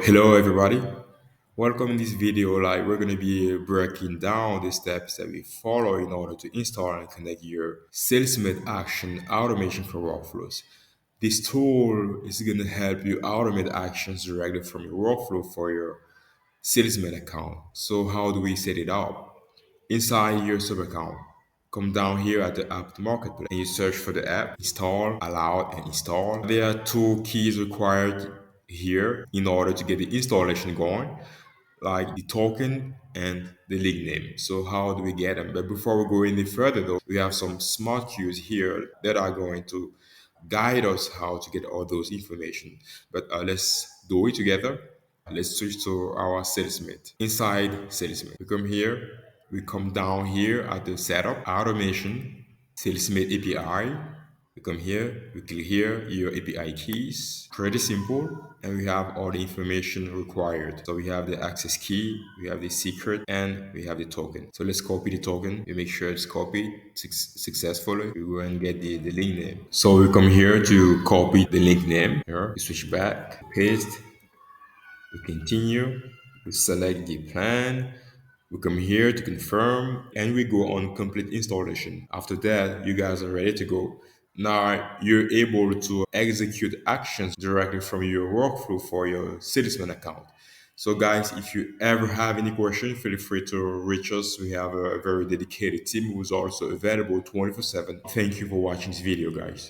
Hello everybody. Welcome in this video. We're gonna be breaking down the steps that we follow in order to install and connect your Salesmate Action Automation for workflows. This tool is gonna help you automate actions directly from your workflow for your Salesmate account. So how do we set it up? Inside your sub account, come down here at the app marketplace and you search for the app, install, allow, and install. There are two keys required here in order to get the installation going, like the token and the link name. So how do we get them? But before we go any further though, we have some smart cues here that are going to guide us how to get all those information. But let's do it together. Let's switch to our Salesmate. Inside Salesmate, we come here, we come down here at the setup, automation, Salesmate API. We come here, we click here, your API keys. Pretty simple, and we have all the information required. So we have the access key, we have the secret, and we have the token. So let's copy the token. We make sure it's copied successfully. We go and get the link name. So we come here to copy the link name. Here, we switch back, paste, we continue, we select the plan, we come here to confirm, and we go on complete installation. After that, you guys are ready to go. Now you're able to execute actions directly from your workflow for your Salesman account. So guys, if you ever have any question, feel free to reach us. We have a very dedicated team who's also available 24/7. Thank you for watching this video, guys.